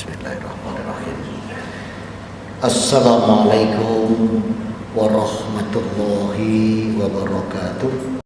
Bismillahirrahmanirrahim. Assalamualaikum warahmatullahi wabarakatuh.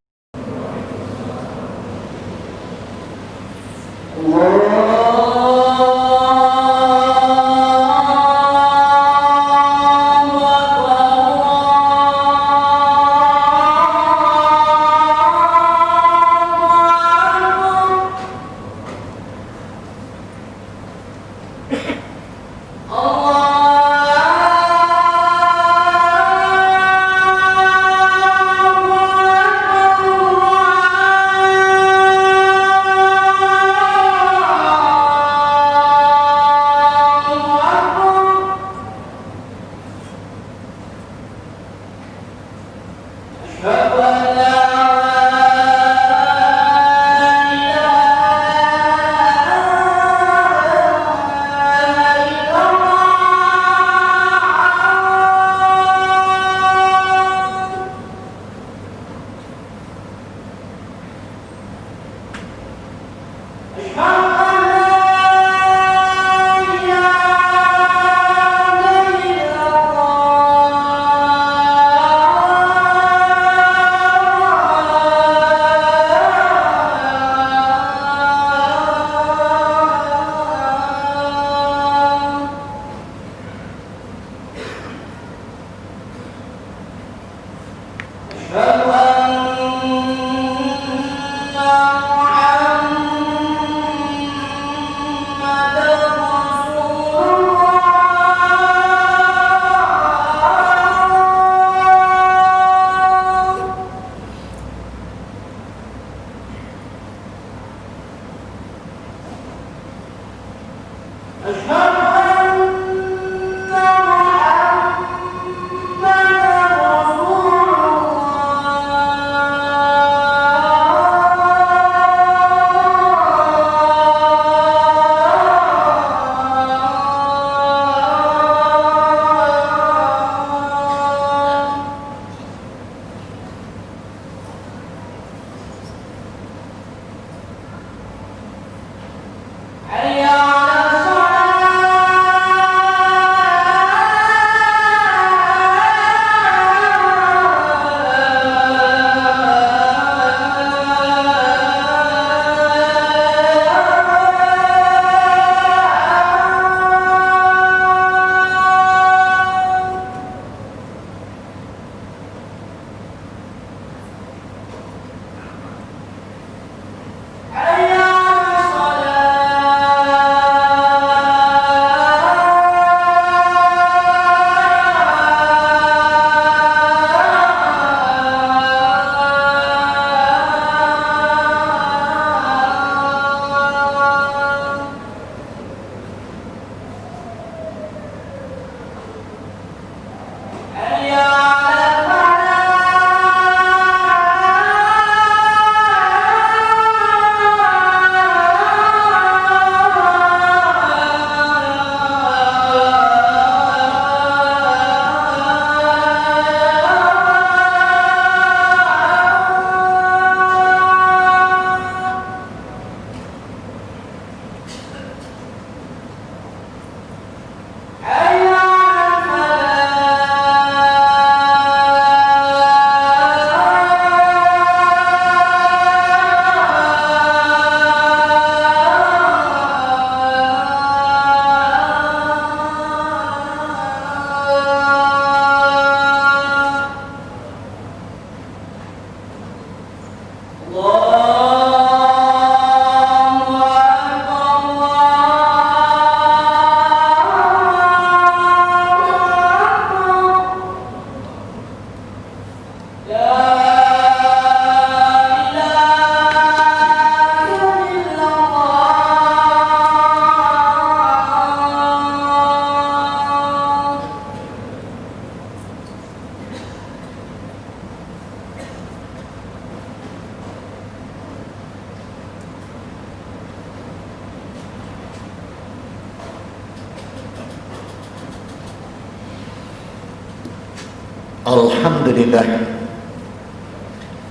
Alhamdulillah,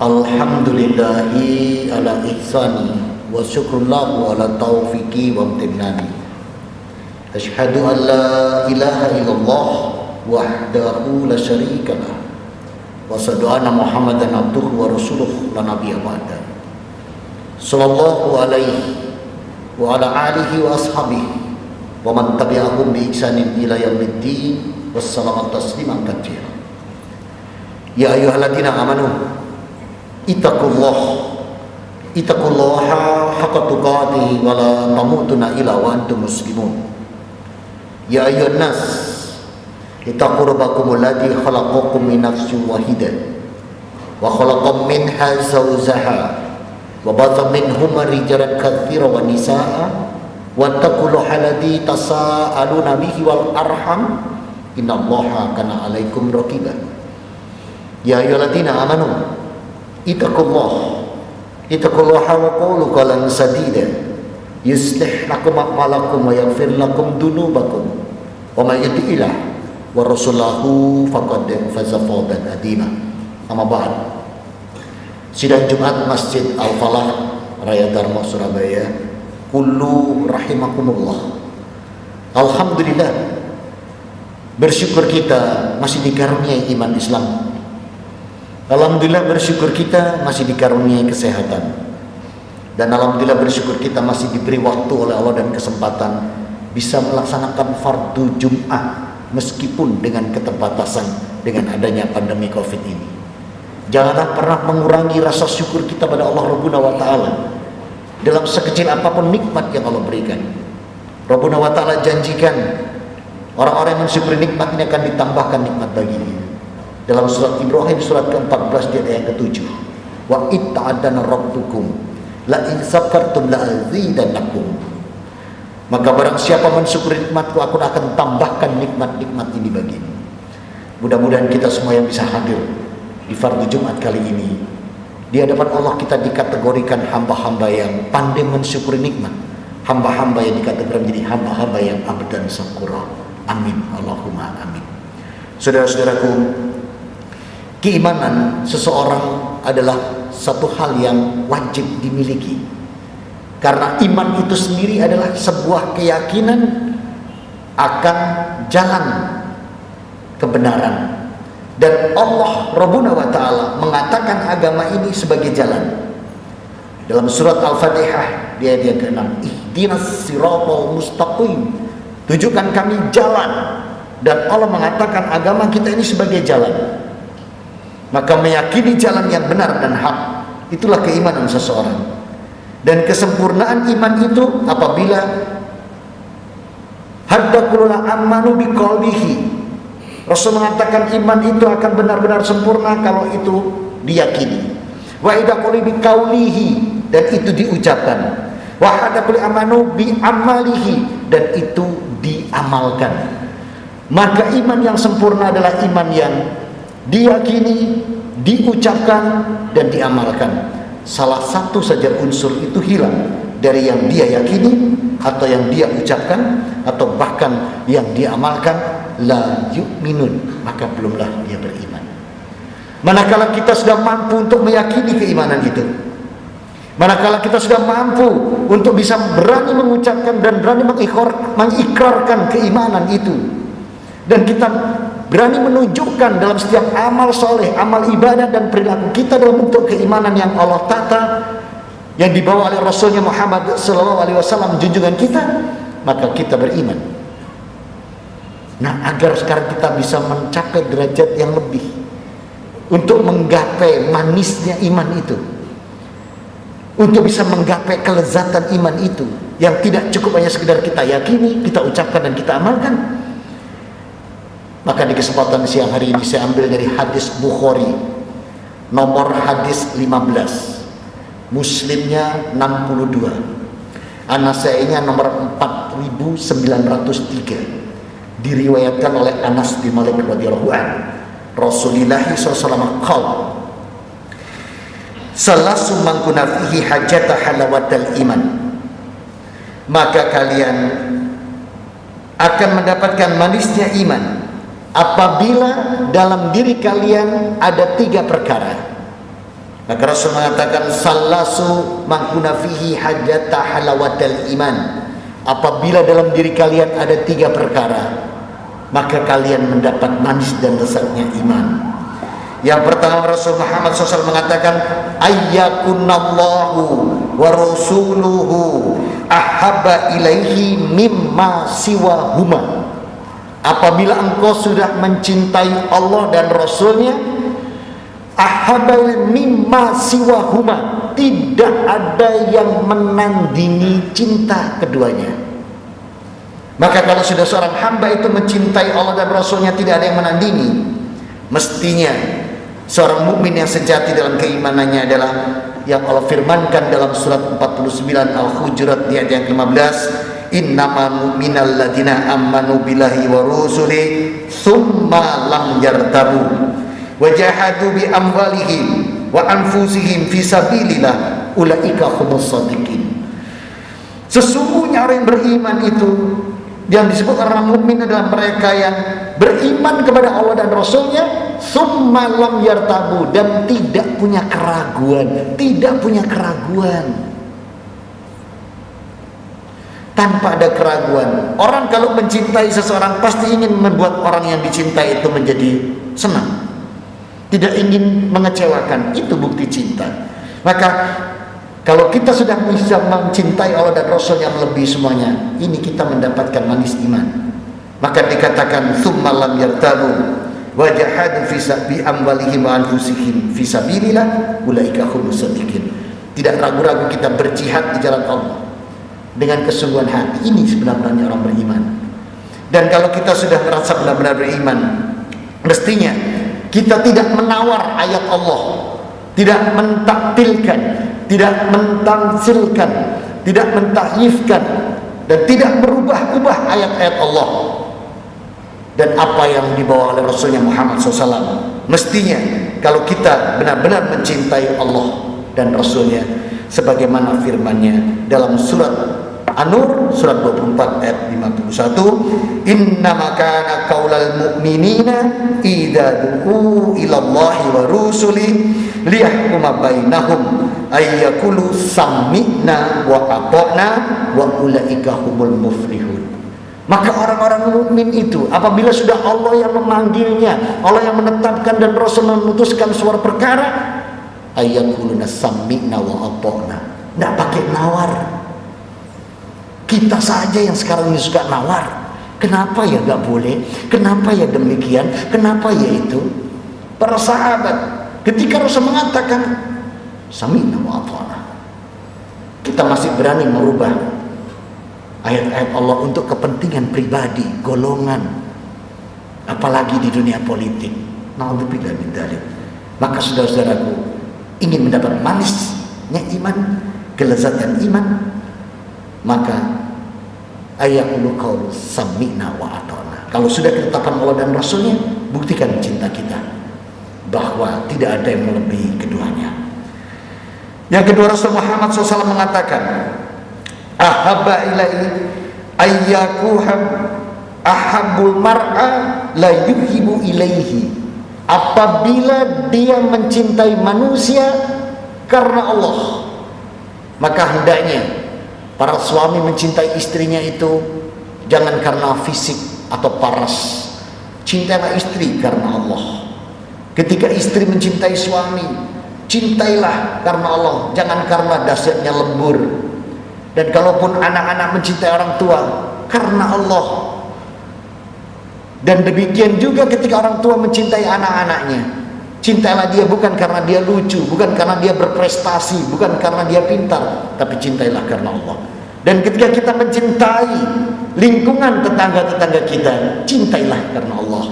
alhamdulillahi ala ihsani wa syukrullahu ala taufiqi wa imtinani. أشهد أن لا إله إلا الله وحده لا شريك له وأشهد أن محمدا عبده ورسوله لا نبي بعده صلى الله عليه وعلى آله وأصحابه ومن تبعهم بإحسان إلى يوم الدين والسلام تسليما كثيرا يا أيها الذين آمنوا اتقوا الله حق تقاته ولا تموتن إلا وأنتم مسلمون يا أيها الناس اتقوا ربكم الذي خلقكم من نفس واحدة وخلق منها زوجها وبث منهما رجالا كثيرا ونساء واتقوا الله الذي تساءلون به والأرحم إن الله كان عليكم رقيبا يا أيها الذين آمنوا اتقوا الله وقولوا قولا سديدا يصلح لكم أعمالكم ويغفر لكم ذنوبكم ومن يطع الله ورسوله فقد فاز فوزا عظيما أما بعد. Sidang Jumat Masjid Al-Falah Raya Dharma Surabaya, kullu rahimakumullah. Alhamdulillah, bersyukur kita masih dikaruniai iman Islam. Alhamdulillah, bersyukur kita masih dikaruniai kesehatan. Dan alhamdulillah, bersyukur kita masih diberi waktu oleh Allah dan kesempatan bisa melaksanakan fardu Jum'ah meskipun dengan keterbatasan dengan adanya pandemi Covid ini. Janganlah pernah mengurangi rasa syukur kita pada Allah Rabbuna wa Ta'ala dalam sekecil apapun nikmat yang Allah berikan. Rabbuna wa Ta'ala janjikan orang-orang yang mensyukuri nikmat ini akan ditambahkan nikmat baginya. Dalam surat Ibrahim surat ke-14 di ayat ke-7, wa itta'adana rabbukum la in sakartum la azidannakum. Maka barang siapa mensyukuri nikmatku, aku akan tambahkan nikmat-nikmat ini bagimu. Mudah-mudahan kita semua yang bisa hadir di fardu Jumat kali ini, di hadapan Allah kita dikategorikan hamba-hamba yang pandai mensyukuri nikmat, hamba-hamba yang dikategorikan menjadi hamba-hamba yang abdan syakura. Amin, Allahumma amin. Saudara-saudaraku, keimanan seseorang adalah satu hal yang wajib dimiliki, karena iman itu sendiri adalah sebuah keyakinan akan jalan kebenaran. Dan Allah Rabbuna wa Ta'ala mengatakan agama ini sebagai jalan. Dalam surat Al-Fatihah di ayat ke-6, ihdinas siratal mustaqim, tunjukkan kami jalan. Dan Allah mengatakan agama kita ini sebagai jalan. Maka meyakini jalan yang benar dan hak, itulah keimanan seseorang. Dan kesempurnaan iman itu apabila haddakuluna amanu biqalbihi. Rasul mengatakan iman itu akan benar-benar sempurna kalau itu diyakini. Wa idza quli biqaulihi, dan itu diucapkan. Wa hadakul amanu bi amalihi, dan itu diamalkan. Maka iman yang sempurna adalah iman yang diyakini, diucapkan, dan diamalkan. Salah satu saja unsur itu hilang dari yang dia yakini atau yang dia ucapkan atau bahkan yang dia amalkan, la yu'minun, maka belumlah dia beriman. Manakala kita sudah mampu untuk meyakini keimanan itu, manakala kita sudah mampu untuk bisa berani mengucapkan dan berani mengikrarkan keimanan itu, dan kita berani menunjukkan dalam setiap amal soleh, amal ibadah dan perilaku kita dalam bentuk keimanan yang Allah tata, yang dibawa oleh Rasulnya Muhammad SAW, junjungan kita, maka kita beriman. Nah, agar sekarang kita bisa mencapai derajat yang lebih, untuk menggapai manisnya iman itu, untuk bisa menggapai kelezatan iman itu, yang tidak cukup hanya sekedar kita yakini, kita ucapkan dan kita amalkan. Maka di kesempatan siang hari ini saya ambil dari hadis Bukhari, nomor hadis 15, Muslimnya 62, An-Nasainya nomor 4903. Diriwayatkan oleh Anas bin Malik radhiyallahu anhu, Rasulullah SAW qala, salasu man kunna fihi hajata halawatal iman. Maka kalian akan mendapatkan manisnya iman apabila dalam diri kalian ada 3 perkara. Maka Rasul mengatakan salasu man kunna fihi hajata halawatal iman. apabila dalam diri kalian ada 3 perkara, maka kalian mendapat manis dan lezatnya iman. Yang pertama, Rasul Muhammad SAW mengatakan, ayyakunallahu wa rasuluhu ahabba ilaihi mimma siwahuma. Apabila engkau sudah mencintai Allah dan Rasulnya, ahabba mimma siwahuma, tidak ada yang menandingi cinta keduanya. Maka kalau sudah seorang hamba itu mencintai Allah dan Rasulnya, tidak ada yang menandingi, mestinya seorang mukmin yang sejati dalam keimanannya adalah yang Allah firmankan dalam surat 49 Al-Hujurat di ayat yang ke-15, innamal mu'minal ladina amanu billahi wa rusuli thumma lam yartabu wa jahadu bi amwalihim wa anfusihim fi sabilillah ulaika humus shadiqin. Sesungguhnya orang yang beriman itu, yang disebut orang mukmin adalah mereka yang beriman kepada Allah dan Rasulnya, summa lam yartabu, dan tidak punya keraguan, tanpa ada keraguan. Orang kalau mencintai seseorang pasti ingin membuat orang yang dicintai itu menjadi senang, tidak ingin mengecewakan. Itu bukti cinta. Maka kalau kita sudah bisa mencintai Allah dan Rasul yang lebih semuanya, ini kita mendapatkan manis iman. Maka dikatakan tsumma lam yartabu wa jahadu fi amwalihim wa anfusihim fi sabilillah ulaika humus shadiqin. Tidak ragu-ragu kita berjihad di jalan Allah dengan kesungguhan hati. Ini sebenarnya orang beriman. Dan kalau kita sudah merasa benar-benar beriman, mestinya kita tidak menawar ayat Allah, tidak mentaktilkan, tidak mentamsilkan, tidak mentahyifkan, dan tidak merubah-ubah ayat-ayat Allah dan apa yang dibawa oleh Rasulnya Muhammad SAW. Mestinya kalau kita benar-benar mencintai Allah dan Rasulnya, sebagaimana firman-Nya dalam surat An-Nur surat 24 ayat 51, innama kana qaulal mu'minina idza du'u ilallahi wa rusuli liyahkuma bainahum ayyakulu sami'na wa ata'na wa ulaika humul muflihun. Maka orang-orang mukmin itu apabila sudah Allah yang memanggilnya, Allah yang menetapkan dan Rasul memutuskan suatu perkara, ayyakuluna sami'na wa ata'na. Tidak pakai nawar. Kita saja yang sekarang ini suka nawar. Kenapa ya gak boleh? Kenapa ya demikian? Kenapa ya itu? Para sahabat ketika Rasul mengatakan sami'na wa ata'na, kita masih berani merubah ayat-ayat Allah untuk kepentingan pribadi, golongan, apalagi di dunia politik. Na'udzubillah min dzalik. Maka saudara-saudaraku, ingin mendapat manisnya iman, kelezatan iman, maka ayaqulu qaul sami'na wa ata'na. Kalau sudah ketetapan Allah dan Rasulnya, buktikan cinta kita bahwa tidak ada yang melebihi keduanya. Yang kedua, Rasul Muhammad SAW mengatakan, ahabba ilai ayyakuhab ahabbul mar'a la yuhibu ilaihi. Apabila dia mencintai manusia karena Allah, maka hendaknya para suami mencintai istrinya itu jangan karena fisik atau paras. Cintailah istri karena Allah. Ketika istri mencintai suami, cintailah karena Allah, jangan karena dahsyatnya lembur. Dan kalaupun anak-anak mencintai orang tua, karena Allah. Dan demikian juga ketika orang tua mencintai anak-anaknya, cintailah dia bukan karena dia lucu, bukan karena dia berprestasi, bukan karena dia pintar, tapi cintailah karena Allah. Dan ketika kita mencintai lingkungan tetangga-tetangga kita, cintailah karena Allah.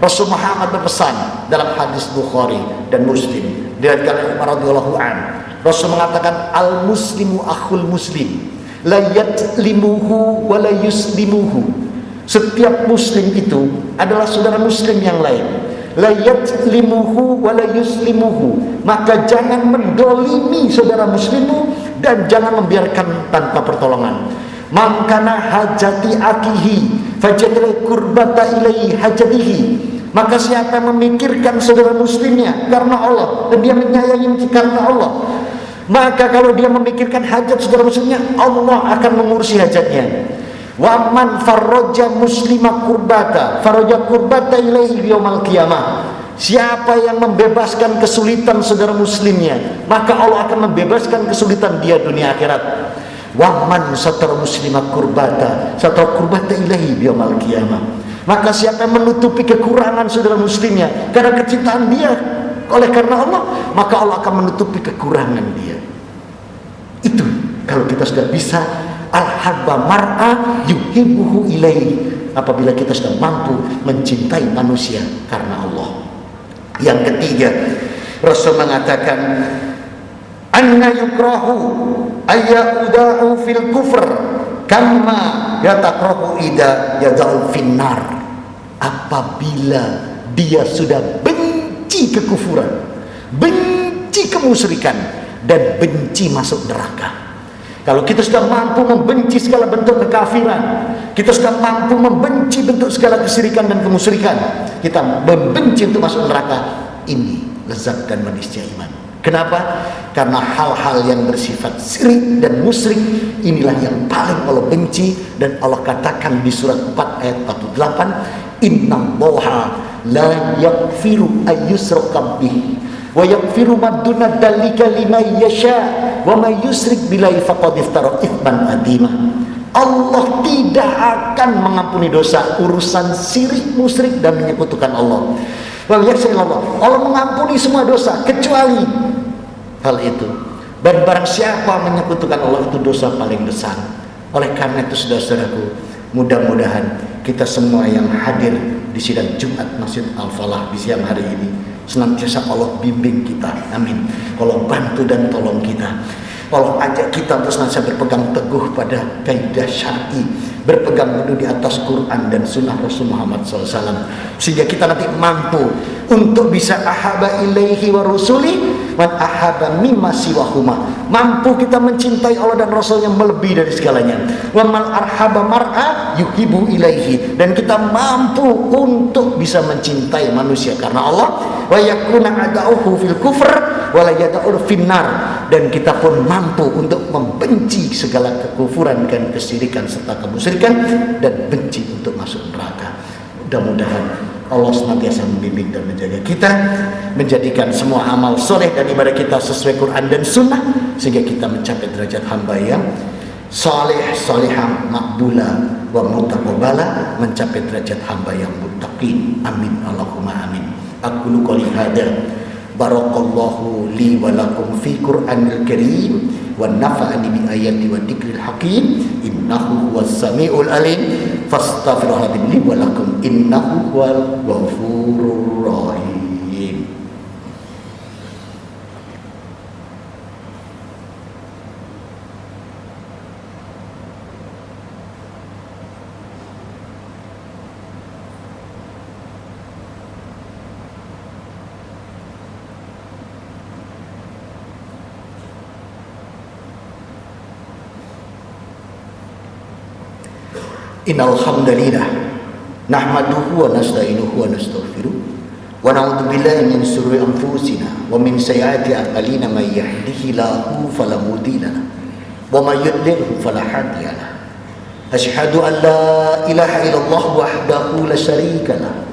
Rasul Muhammad berpesan dalam hadis Bukhari dan Muslim, diriwayatkan Umar radhiyallahu anhu, Rasul mengatakan, al muslimu akhul muslim, la yatlimuhu wa la yuslimuhu. Setiap muslim itu adalah saudara muslim yang lain. La yatlimuhu wa la yuslimuhu. Maka jangan mendolimi saudara muslimmu dan jangan membiarkan tanpa pertolongan. Man kana hajati akihi fajadil kurbata ilaihi hajatihi. Maka siapa yang memikirkan saudara muslimnya karena Allah dan dia menyayangi karena Allah, Maka kalau dia memikirkan hajat saudara muslimnya, Allah akan mengurusi hajatnya. Wa man farraja muslima kurbata farraja kurbata ilaihi yaumal qiyamah. Siapa yang membebaskan kesulitan saudara muslimnya, maka Allah akan membebaskan kesulitan dia dunia akhirat. Wa man satara muslima kurbata satara kurbata ilaihi yaumal qiyamah. Maka siapa yang menutupi kekurangan saudara muslimnya karena kecintaan dia karena Allah, maka Allah akan menutupi kekurangan dia. Itu kalau kita sudah bisa al-habba mar'a yuhibbuhu ilaihi, apabila kita sudah mampu mencintai manusia karena Allah. Yang ketiga, Rasul mengatakan anna yukrahu ayyuda'u fil kufr kama yatakrahu ida yada'u finnar. Apabila dia sudah benci kekufuran, benci kemusyrikan, dan benci masuk neraka. Kalau kita sudah mampu membenci segala bentuk kekafiran, kita sudah mampu membenci bentuk segala kesyirikan dan kemusyrikan, kita membenci untuk masuk neraka, ini lezat dan manisnya iman. Kenapa? Karena hal-hal yang bersifat syirik dan musyrik inilah yang paling Allah benci. Dan Allah katakan di surat 4 ayat 48, innallaha la yaghfiru ayyushraka bihi wa yaghfiru ma duna dzalika liman yasha wa may yusyrik billahi faqad iftara itsman adzima. Allah tidak akan mengampuni dosa urusan syirik, musyrik dan menyekutukan Allah. Allah mengampuni semua dosa kecuali hal itu. Dan barang siapa menyekutukan Allah, itu dosa paling besar. Oleh karena itu saudara-saudaraku, mudah-mudahan kita semua yang hadir di sidang Jumat Masjid Al-Falah di siang hari ini senantiasa Allah bimbing kita, amin. Allah bantu dan tolong kita, Allah ajak kita untuk senantiasa berpegang teguh pada kaidah syar'i, berpegang teguh di atas Quran dan sunnah Rasul Muhammad SAW, sehingga kita nanti mampu untuk bisa ahaba ilaihi wa rusuli man ahaba mimma siwahuma, mampu kita mencintai Allah dan Rasulnya melebihi dari segalanya. Wa man arhaba mar'a yuhibu ilaihi, dan kita mampu untuk bisa mencintai manusia karena Allah. Wa yakuna ada'uhu fil kufr wa la yada'ul finnar, dan kita pun mampu untuk membenci segala kekufuran dan kesyirikan serta kemusyrikan dan benci untuk masuk neraka. Mudah-mudahan Allah senantiasa membimbing dan menjaga kita, menjadikan semua amal soleh dan ibadah kita sesuai Quran dan Sunnah, sehingga kita mencapai derajat hamba yang saleh, salihah, makbula, wa mutaqabbala, mencapai derajat hamba yang muttaqin. Amin Allahumma amin. Aqulu qouli hadza, barakallahu li wa lakum fi Qur'anil karim wa nafa'ani bi ayati wa dzikril hakim, innahu huwas samiul alim, fastaghfiruhu li wa lakum innahu huwal ghafurur rahim. Innal hamdalillah nahmaduhu wa nasta'inuhu wa nastaghfiruh wa na'udzu billahi min shururi anfusina wa min sayyiati a'malina, may yahdihillahu fala mudilla lahu wa may yudlilhu fala hadiya lahu. Asyhadu an la ilaha illallah wahdahu la syarika lahu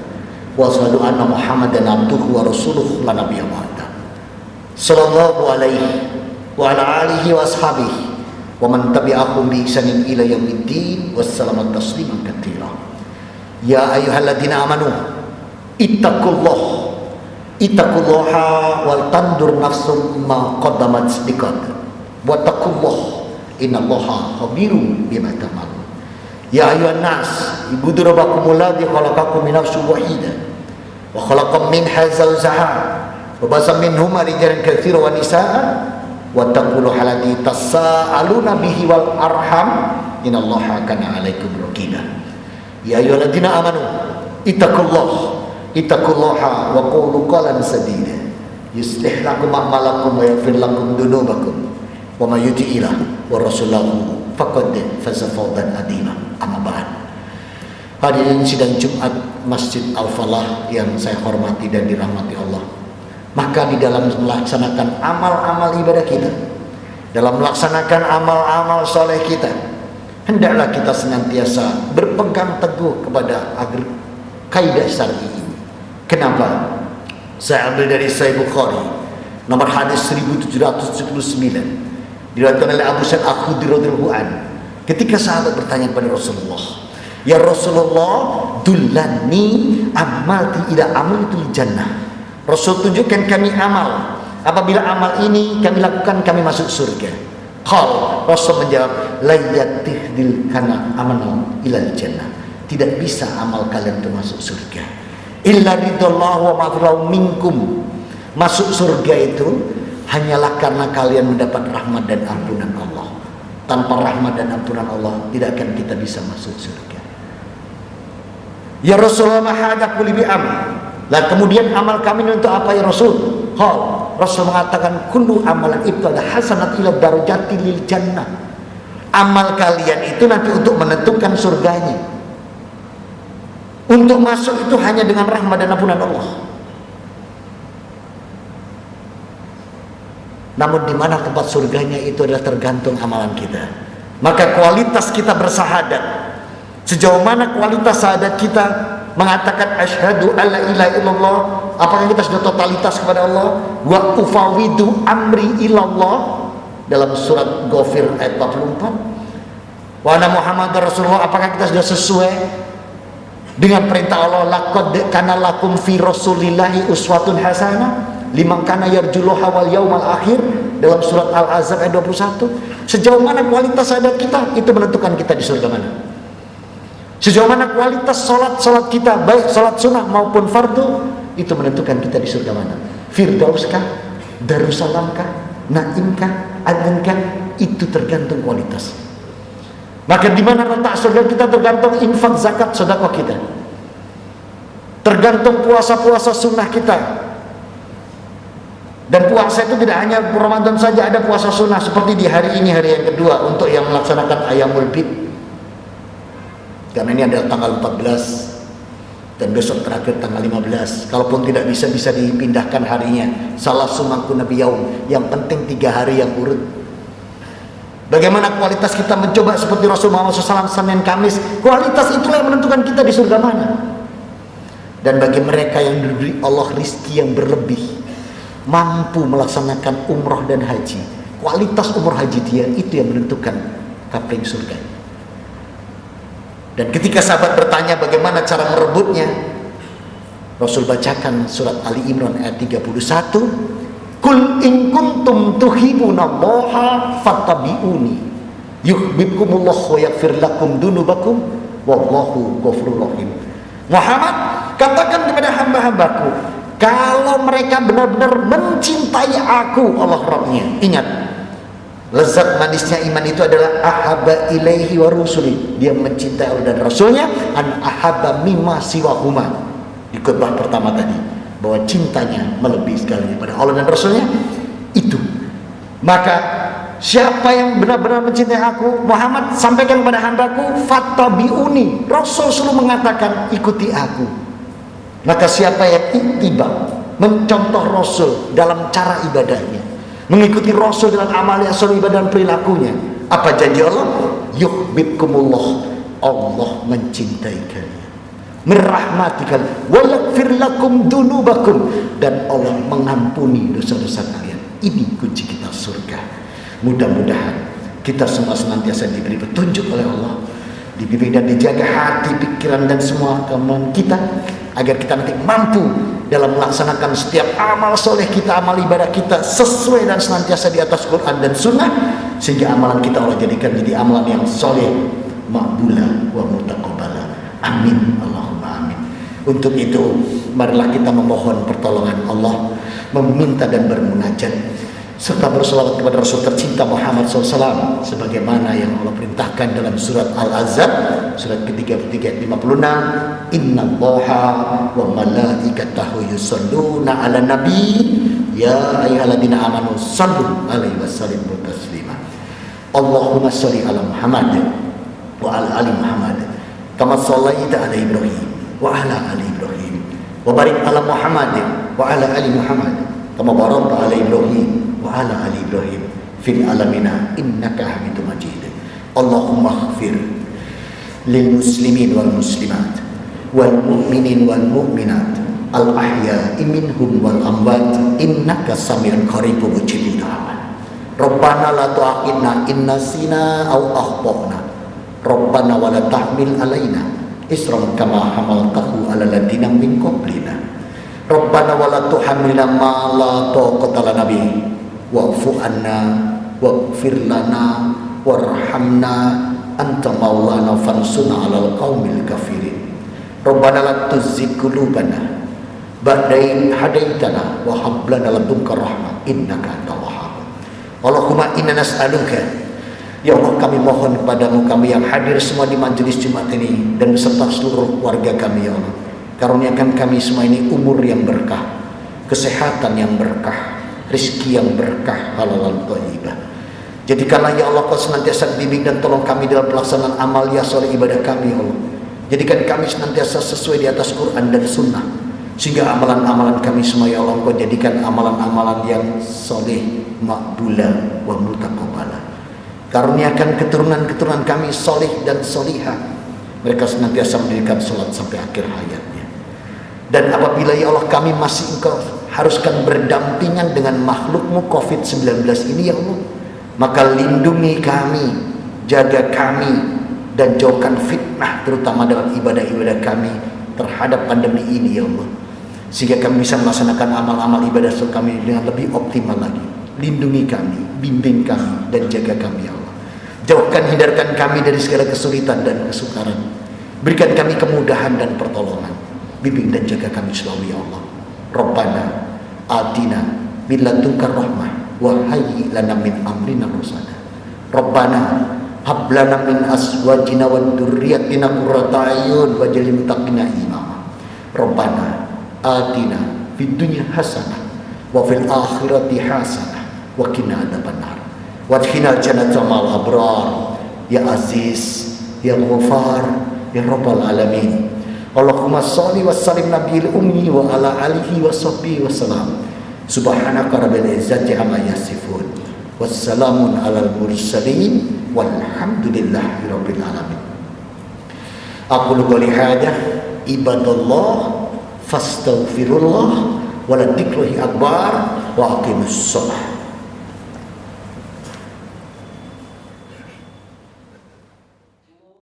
wa asyhadu anna Muhammadan abduhu wa rasuluhu la nabiyya ba'da. Sallallahu alaihi wa ala alihi wa ashabihi wa man tabi'ahum bi ihsanin ila yaumiddin, wassalamu tasliman katsira. Ya ayyuhalladzina amanu ittaqullaha wal tandur nafsum ma qaddamat liqad wa taqullaha innallaha khabirum bima ta'malun. Ya ayyuhan nas ibudu rabbakumul ladzi khalaqakum min nafsin wahidah wa khalaqa minha zawjaha wa basa minhuma rijalan katsiran wa nisaa'a wattaqullah alladzi tasaaluna bihi wal arham innallaha kana 'alaikum raqiba. Ya ayyuhalladzina amanu ittaqullaha wa qulu qawlan sadida yuslih lakum a'malakum wa yaghfir lakum dhunubakum wa may yuti'illah wa rasulahu faqad faza fawzan 'azima. Amma ba'd. Hadirin sidang Jumat Masjid Al-Falah yang saya hormati dan dirahmati Allah, maka di dalam melaksanakan amal-amal ibadah kita, dalam melaksanakan amal-amal soleh kita, hendaklah kita senantiasa berpegang teguh kepada kaidah syar'i ini. Kenapa? Saya ambil dari Sahih Bukhari nomor hadis 1779, diriwayatkan oleh Abu Sa'id Al-Khudri radhiyallahu anhu. Ketika sahabat bertanya kepada Rasulullah, "Ya Rasulullah, dullani amalti ila amalitul jannah." Rasul, tunjukkan kami amal. Apabila amal ini kami lakukan, kami masuk surga. Qal, Rasul menjawab, la yatihdil kana amalu ilal jannah. Tidak bisa amal kalian itu masuk surga illa ridallahu wa maghfirah minkum. Masuk surga itu hanyalah karena kalian mendapat rahmat dan ampunan Allah. Tanpa rahmat dan ampunan Allah, tidak akan kita bisa masuk surga. Ya Rasulullah, mahada kulli bi'am. Lah kemudian amal kami untuk apa ya Rasul? Rasul mengatakan, kullu amalan itu ada hasanat ila darajati lil jannah. Amal kalian itu nanti untuk menentukan surganya. Untuk masuk itu hanya dengan rahmat dan ampunan Allah. Namun di mana tempat surganya itu adalah tergantung amalan kita. Maka kualitas kita bersahadat, sejauh mana kualitas syahadat kita mengatakan asyhadu alla ilaha illallah, apakah kita sudah totalitas kepada Allah? Wa ufawidu amri ilallah dalam surat Ghafir ayat 44. Wa anna Muhammadar Rasulullah, apakah kita sudah sesuai dengan perintah Allah? Laqad kana lakum fi rasulillahi uswatun hasanah liman kana yarjullaha wal yaumal akhir dalam surat Al-Ahzab ayat 21. Sejauh mana kualitas syahadat kita, itu menentukan kita di surga mana. Sejauh mana kualitas salat kita, baik salat sunnah maupun fardu, itu menentukan kita di surga mana. Firdauskah, Darussalamkah, Naimkah, Adnkah, itu tergantung kualitas. Maka di mana letak surga kita tergantung infak, zakat, sedekah kita. Tergantung puasa-puasa sunnah kita. Dan puasa itu tidak hanya Ramadan saja, ada puasa sunnah seperti di hari ini, hari yang kedua untuk yang melaksanakan Ayyamul Bid. Karena ini adalah tanggal 14 dan besok terakhir tanggal 15. Kalaupun tidak bisa dipindahkan harinya. Salah sumaku Nabi Yaum. Yang penting 3 hari yang urut. Bagaimana kualitas kita mencoba seperti Rasul Muhammad SAW Senin Kamis. Kualitas itulah yang menentukan kita di surga mana. Dan bagi mereka yang diberi Allah rizki yang berlebih, mampu melaksanakan umrah dan haji, kualitas umrah haji dia itu yang menentukan kapling surga. Dan ketika sahabat bertanya bagaimana cara merebutnya, Rasul bacakan surat Ali Imran ayat 31, Kul in kuntum tuhibbunallaha fattabi'uni yuhibbukumullahu wa yaghfir lakum dunubakum wallahu ghafurur rahim. Muhammad, katakan kepada hamba-hambaku, kalau mereka benar-benar mencintai aku, Allah Rabbnya. Ingat, lezat manisnya iman itu adalah ahabba ilaihi wa rusuli. Dia mencintai Allah dan Rasulnya. An ahabba mimma siwahuma. Di khutbah pertama tadi, bahwa cintanya melebihi sekali daripada Allah dan Rasulnya. Itu. Maka siapa yang benar-benar mencintai aku, Muhammad, sampaikan kepada hambaku, fattabi'uni. Rasul selalu mengatakan, ikuti aku. Maka siapa yang ittiba, mencontoh Rasul dalam cara ibadahnya, mengikuti Rasul dalam amal yang soleh, ibadah dan perilakunya, apa janji Allah? Yuhibbukumullah, Allah mencintai kalian, merahmati kalian, wa yaghfir lakum dunubakum, dan Allah mengampuni dosa-dosa kalian. Ini kunci kita surga. Mudah-mudahan kita semua senantiasa diberi petunjuk oleh Allah, dibimbing dan dijaga hati, pikiran dan semua kemampuan kita, agar kita nanti mampu dalam melaksanakan setiap amal soleh kita, amal ibadah kita sesuai dan senantiasa di atas Quran dan Sunnah, sehingga amalan kita Allah jadikan jadi amalan yang soleh, makbula wa mutaqabbala. Amin Allahumma amin. Untuk itu marilah kita memohon pertolongan Allah, meminta dan bermunajat, serta berselawat kepada Rasul tercinta Muhammad SAW sebagaimana yang Allah perintahkan dalam surat Al-Ahzab surat ke-33 56, Innallaha wa malaikatahu yusholluna 'alan nabi ya ayyuhalladzina amanu shallu 'alaihi wasallimu taslima. Allahumma shalli 'ala Muhammad wa 'ala ali Muhammad kama shallaita 'ala Ibrahim wa 'ala ali Ibrahim wa barik 'ala Muhammad wa 'ala ali Muhammad kama barakta 'ala Ibrahim wa ala ali Ibrahim fil alamina innaka Hamidum Majid. Allahumma ighfir lil muslimin wal muslimat wal mu'minin wal mu'minat al ahya'i minhum wal amwat innaka sami'un qaribun mujibud da'wat. Rabbana la tu'akhidna in nasina aw akhtana. Rabbana wa la tahmil alaina isran kama hamaltahu ala ladina min qablina. Rabbana wa la tuhammilna ma la taqata lana bihi wa'fu anna waghfir lana warhamna anta maulana fansurna 'alal qaumil kafirin. Rabbana la tuzigh qulubana ba'da idh hadaitana wa hab lana ladunka rahmah innaka antal wahhab. Allahumma inna nas'aluka, ya Allah kami mohon kepadamu, kami yang hadir semua di majelis Jumat ini dan beserta seluruh warga kami, ya Allah, karuniakan kami semua ini umur yang berkah, kesehatan yang berkah, rezeki yang berkah, halalan thayyibah. Jadikanlah ya Allah kau senantiasa bimbing dan tolong kami dalam pelaksanaan amal ya soleh ibadah kami, ya Allah. Jadikan kami senantiasa sesuai di atas Quran dan Sunnah, sehingga amalan-amalan kami semua ya Allah kau jadikan amalan-amalan yang soleh, makbula wa mutaqabbala. Karuniakan keturunan-keturunan kami soleh dan solihah, mereka senantiasa mendirikan sholat sampai akhir hayatnya. Dan apabila ya Allah kami masih engkau haruskan berdampingan dengan makhlukmu COVID-19 ini ya Allah, maka lindungi kami, jaga kami, dan jauhkan fitnah terutama dalam ibadah-ibadah kami terhadap pandemi ini ya Allah, sehingga kami bisa melaksanakan amal-amal ibadah kami dengan lebih optimal lagi. Lindungi kami, bimbing kami, dan jaga kami ya Allah. Jauhkan, hindarkan kami dari segala kesulitan dan kesukaran. Berikan kami kemudahan dan pertolongan. Bimbing dan jaga kami selalu ya Allah. Rabbana atina min ladunka rahmah wa hayyi lana min amrina rasada. Rabbana hab lana min azwajina wa dzurriyyatina qurrata a'yun waj'alna muttaqina imama. Rabbana atina fid dunya hasanah wa fil akhirati hasanah wa qina adzabannar. Wadkhilal jannata ma'al abrar ya aziz ya ghafar ya rabbal alamin. Allahumma shalli wa sallim nabiyil ummi wa ala alihi wa sahbihi wa salam. Subhanaka rabbil izzati amma yasifun. Wassalamun alal mursalin walhamdulillahi rabbil alamin. Aqulu qouli hadza ibadallah fastaghfirullah wa la dzikruhi akbar wa aqimus shalah.